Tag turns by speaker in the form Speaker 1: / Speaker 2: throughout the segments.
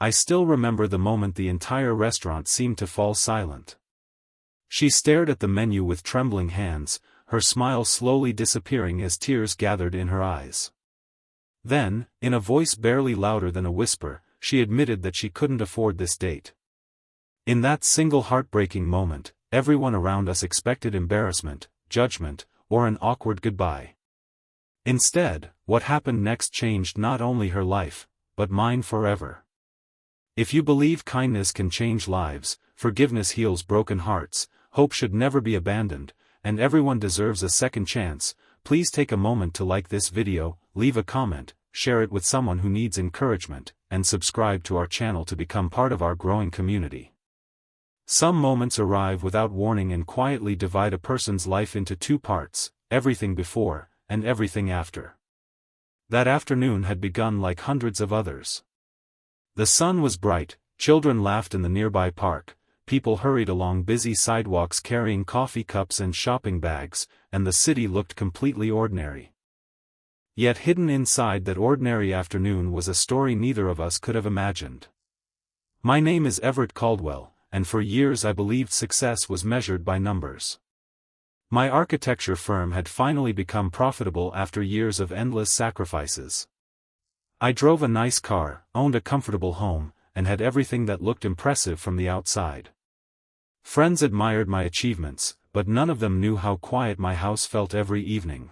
Speaker 1: I still remember the moment the entire restaurant seemed to fall silent. She stared at the menu with trembling hands, her smile slowly disappearing as tears gathered in her eyes. Then, in a voice barely louder than a whisper, she admitted that she couldn't afford this date. In that single heartbreaking moment, everyone around us expected embarrassment, judgment, or an awkward goodbye. Instead, what happened next changed not only her life, but mine forever. If you believe kindness can change lives, forgiveness heals broken hearts, hope should never be abandoned, and everyone deserves a second chance, please take a moment to like this video, leave a comment, share it with someone who needs encouragement, and subscribe to our channel to become part of our growing community. Some moments arrive without warning and quietly divide a person's life into two parts, everything before, and everything after. That afternoon had begun like hundreds of others. The sun was bright, children laughed in the nearby park, people hurried along busy sidewalks carrying coffee cups and shopping bags, and the city looked completely ordinary. Yet hidden inside that ordinary afternoon was a story neither of us could have imagined. My name is Everett Caldwell, and for years I believed success was measured by numbers. My architecture firm had finally become profitable after years of endless sacrifices. I drove a nice car, owned a comfortable home, and had everything that looked impressive from the outside. Friends admired my achievements, but none of them knew how quiet my house felt every evening.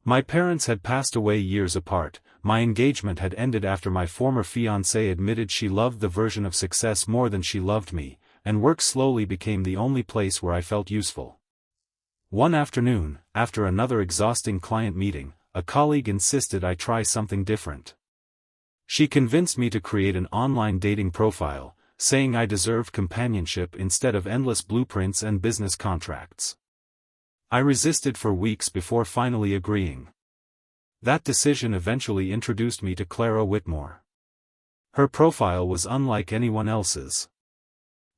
Speaker 1: My parents had passed away years apart, my engagement had ended after my former fiancée admitted she loved the version of success more than she loved me, and work slowly became the only place where I felt useful. One afternoon, after another exhausting client meeting, a colleague insisted I try something different. She convinced me to create an online dating profile, saying I deserved companionship instead of endless blueprints and business contracts. I resisted for weeks before finally agreeing. That decision eventually introduced me to Clara Whitmore. Her profile was unlike anyone else's.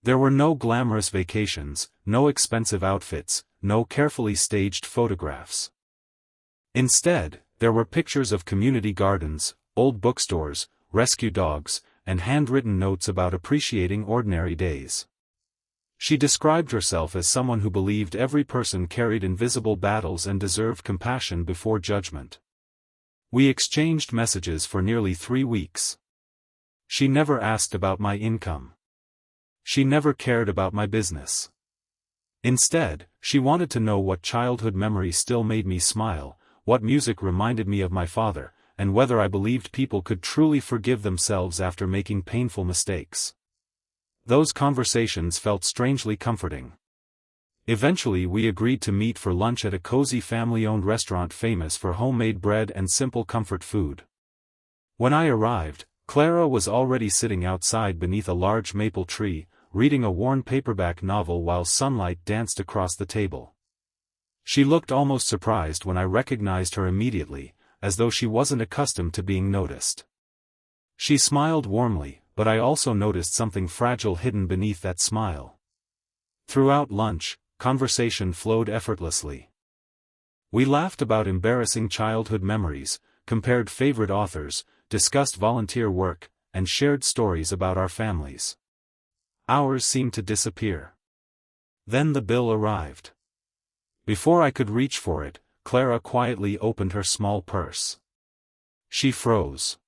Speaker 1: There were no glamorous vacations, no expensive outfits, no carefully staged photographs. Instead, there were pictures of community gardens, old bookstores, rescue dogs, and handwritten notes about appreciating ordinary days. She described herself as someone who believed every person carried invisible battles and deserved compassion before judgment. We exchanged messages for nearly 3 weeks. She never asked about my income. She never cared about my business. Instead, she wanted to know what childhood memory still made me smile, what music reminded me of my father, and whether I believed people could truly forgive themselves after making painful mistakes. Those conversations felt strangely comforting. Eventually we agreed to meet for lunch at a cozy family-owned restaurant famous for homemade bread and simple comfort food. When I arrived, Clara was already sitting outside beneath a large maple tree, reading a worn paperback novel while sunlight danced across the table. She looked almost surprised when I recognized her immediately, as though she wasn't accustomed to being noticed. She smiled warmly, but I also noticed something fragile hidden beneath that smile. Throughout lunch, conversation flowed effortlessly. We laughed about embarrassing childhood memories, compared favorite authors, discussed volunteer work, and shared stories about our families. Hours seemed to disappear. Then the bill arrived. Before I could reach for it, Clara quietly opened her small purse. She froze.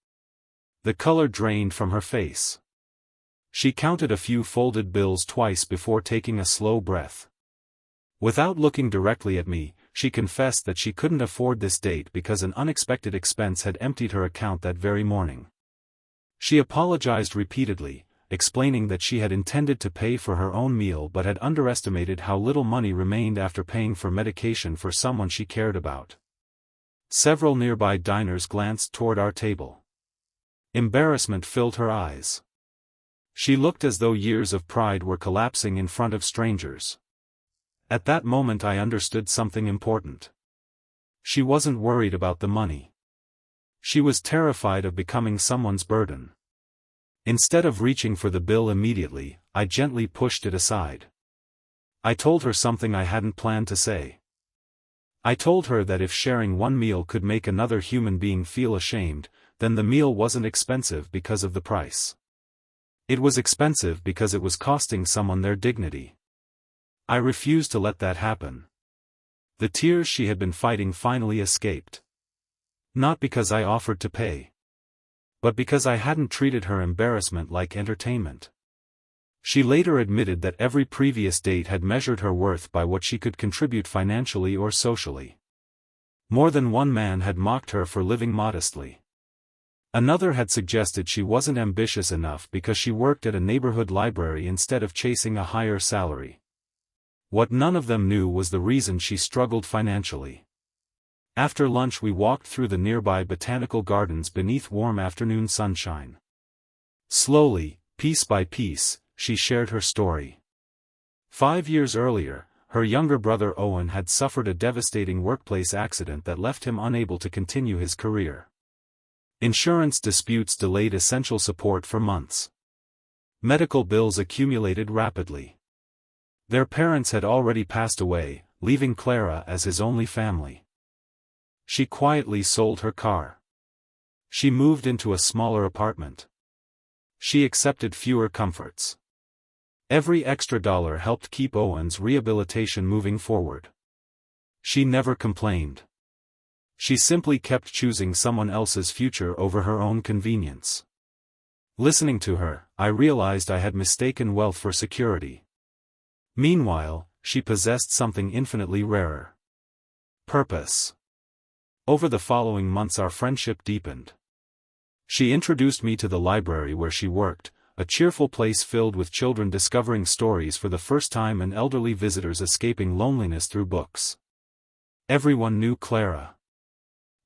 Speaker 1: The color drained from her face. She counted a few folded bills twice before taking a slow breath. Without looking directly at me, she confessed that she couldn't afford this date because an unexpected expense had emptied her account that very morning. She apologized repeatedly, explaining that she had intended to pay for her own meal but had underestimated how little money remained after paying for medication for someone she cared about. Several nearby diners glanced toward our table. Embarrassment filled her eyes. She looked as though years of pride were collapsing in front of strangers. At that moment I understood something important. She wasn't worried about the money. She was terrified of becoming someone's burden. Instead of reaching for the bill immediately, I gently pushed it aside. I told her something I hadn't planned to say. I told her that if sharing one meal could make another human being feel ashamed, then the meal wasn't expensive because of the price. It was expensive because it was costing someone their dignity. I refused to let that happen. The tears she had been fighting finally escaped. Not because I offered to pay, but because I hadn't treated her embarrassment like entertainment. She later admitted that every previous date had measured her worth by what she could contribute financially or socially. More than one man had mocked her for living modestly. Another had suggested she wasn't ambitious enough because she worked at a neighborhood library instead of chasing a higher salary. What none of them knew was the reason she struggled financially. After lunch we walked through the nearby botanical gardens beneath warm afternoon sunshine. Slowly, piece by piece, she shared her story. 5 years earlier, her younger brother Owen had suffered a devastating workplace accident that left him unable to continue his career. Insurance disputes delayed essential support for months. Medical bills accumulated rapidly. Their parents had already passed away, leaving Clara as his only family. She quietly sold her car. She moved into a smaller apartment. She accepted fewer comforts. Every extra dollar helped keep Owen's rehabilitation moving forward. She never complained. She simply kept choosing someone else's future over her own convenience. Listening to her, I realized I had mistaken wealth for security. Meanwhile, she possessed something infinitely rarer: purpose. Over the following months our friendship deepened. She introduced me to the library where she worked, a cheerful place filled with children discovering stories for the first time and elderly visitors escaping loneliness through books. Everyone knew Clara.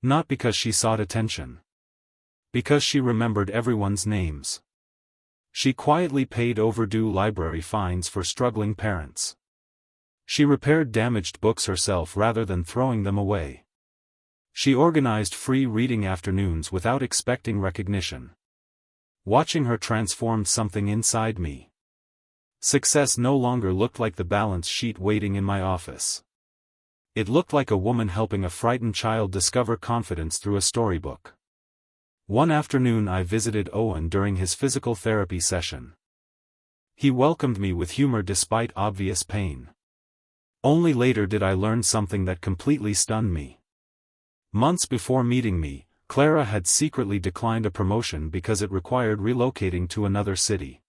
Speaker 1: Not because she sought attention. Because she remembered everyone's names. She quietly paid overdue library fines for struggling parents. She repaired damaged books herself rather than throwing them away. She organized free reading afternoons without expecting recognition. Watching her transformed something inside me. Success no longer looked like the balance sheet waiting in my office. It looked like a woman helping a frightened child discover confidence through a storybook. One afternoon I visited Owen during his physical therapy session. He welcomed me with humor despite obvious pain. Only later did I learn something that completely stunned me. Months before meeting me, Clara had secretly declined a promotion because it required relocating to another city.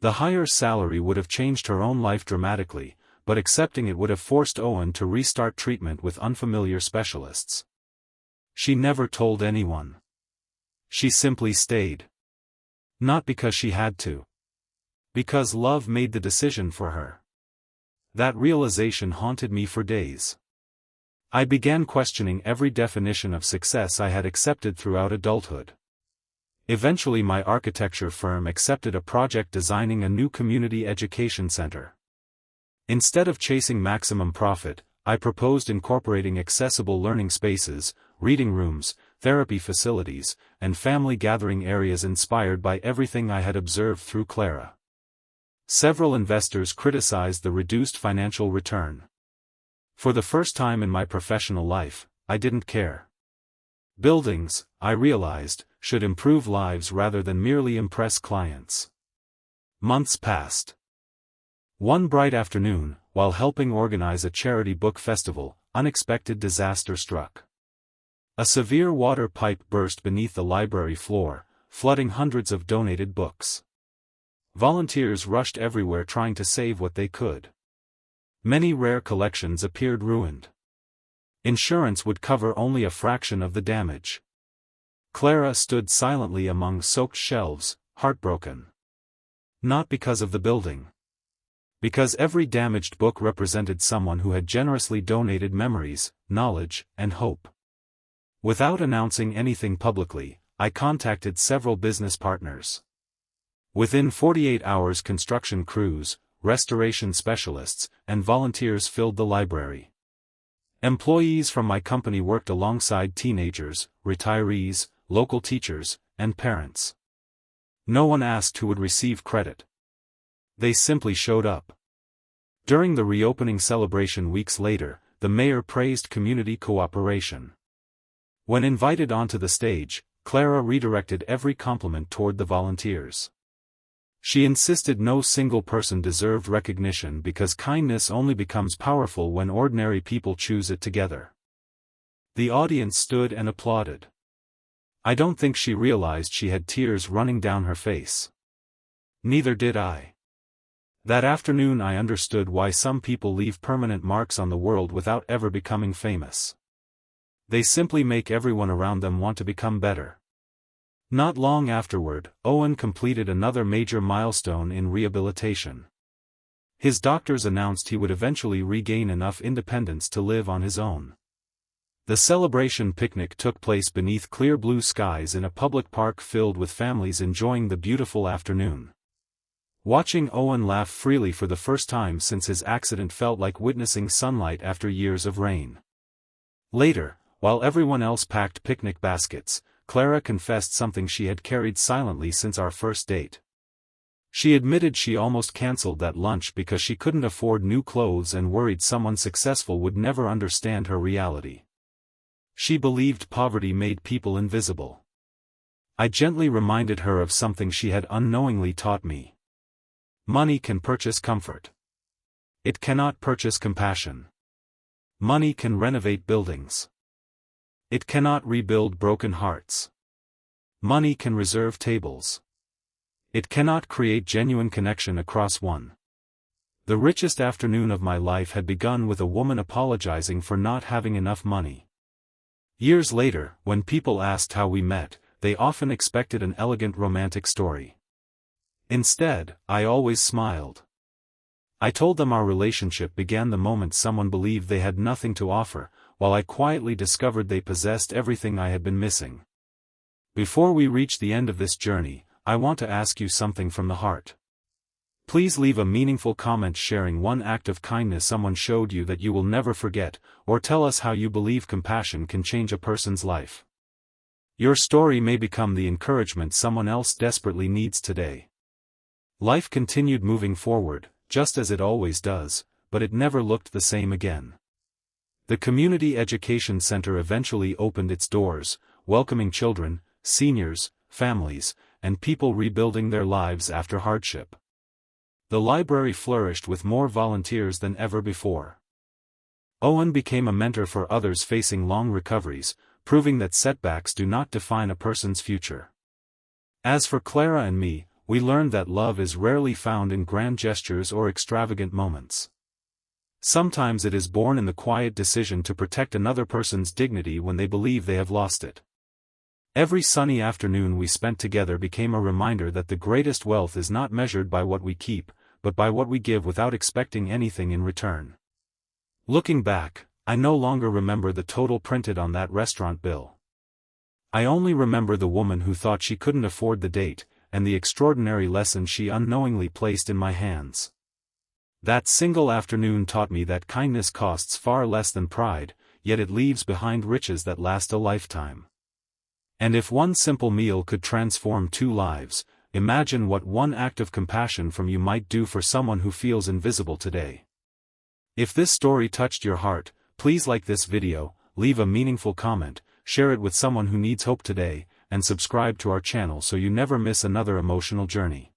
Speaker 1: The higher salary would have changed her own life dramatically, but accepting it would have forced Owen to restart treatment with unfamiliar specialists. She never told anyone. She simply stayed. Not because she had to. Because love made the decision for her. That realization haunted me for days. I began questioning every definition of success I had accepted throughout adulthood. Eventually my architecture firm accepted a project designing a new community education center. Instead of chasing maximum profit, I proposed incorporating accessible learning spaces, reading rooms, therapy facilities, and family gathering areas inspired by everything I had observed through Clara. Several investors criticized the reduced financial return. For the first time in my professional life, I didn't care. Buildings, I realized, should improve lives rather than merely impress clients. Months passed. One bright afternoon, while helping organize a charity book festival, unexpected disaster struck. A severe water pipe burst beneath the library floor, flooding hundreds of donated books. Volunteers rushed everywhere trying to save what they could. Many rare collections appeared ruined. Insurance would cover only a fraction of the damage. Clara stood silently among soaked shelves, heartbroken. Not because of the building. Because every damaged book represented someone who had generously donated memories, knowledge, and hope. Without announcing anything publicly, I contacted several business partners. Within 48 hours construction crews, restoration specialists, and volunteers filled the library. Employees from my company worked alongside teenagers, retirees, local teachers, and parents. No one asked who would receive credit. They simply showed up. During the reopening celebration weeks later, the mayor praised community cooperation. When invited onto the stage, Clara redirected every compliment toward the volunteers. She insisted no single person deserved recognition because kindness only becomes powerful when ordinary people choose it together. The audience stood and applauded. I don't think she realized she had tears running down her face. Neither did I. That afternoon I understood why some people leave permanent marks on the world without ever becoming famous. They simply make everyone around them want to become better. Not long afterward, Owen completed another major milestone in rehabilitation. His doctors announced he would eventually regain enough independence to live on his own. The celebration picnic took place beneath clear blue skies in a public park filled with families enjoying the beautiful afternoon. Watching Owen laugh freely for the first time since his accident felt like witnessing sunlight after years of rain. Later, while everyone else packed picnic baskets, Clara confessed something she had carried silently since our first date. She admitted she almost canceled that lunch because she couldn't afford new clothes and worried someone successful would never understand her reality. She believed poverty made people invisible. I gently reminded her of something she had unknowingly taught me. Money can purchase comfort. It cannot purchase compassion. Money can renovate buildings. It cannot rebuild broken hearts. Money can reserve tables. It cannot create genuine connection across one. The richest afternoon of my life had begun with a woman apologizing for not having enough money. Years later, when people asked how we met, they often expected an elegant romantic story. Instead, I always smiled. I told them our relationship began the moment someone believed they had nothing to offer, while I quietly discovered they possessed everything I had been missing. Before we reach the end of this journey, I want to ask you something from the heart. Please leave a meaningful comment sharing one act of kindness someone showed you that you will never forget, or tell us how you believe compassion can change a person's life. Your story may become the encouragement someone else desperately needs today. Life continued moving forward, just as it always does, but it never looked the same again. The Community Education Center eventually opened its doors, welcoming children, seniors, families, and people rebuilding their lives after hardship. The library flourished with more volunteers than ever before. Owen became a mentor for others facing long recoveries, proving that setbacks do not define a person's future. As for Clara and me, we learned that love is rarely found in grand gestures or extravagant moments. Sometimes it is born in the quiet decision to protect another person's dignity when they believe they have lost it. Every sunny afternoon we spent together became a reminder that the greatest wealth is not measured by what we keep, but by what we give without expecting anything in return. Looking back, I no longer remember the total printed on that restaurant bill. I only remember the woman who thought she couldn't afford the date, and the extraordinary lesson she unknowingly placed in my hands. That single afternoon taught me that kindness costs far less than pride, yet it leaves behind riches that last a lifetime. And if one simple meal could transform 2 lives, imagine what one act of compassion from you might do for someone who feels invisible today. If this story touched your heart, please like this video, leave a meaningful comment, share it with someone who needs hope today, and subscribe to our channel so you never miss another emotional journey.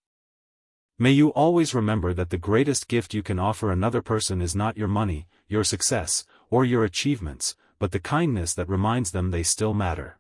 Speaker 1: May you always remember that the greatest gift you can offer another person is not your money, your success, or your achievements, but the kindness that reminds them they still matter.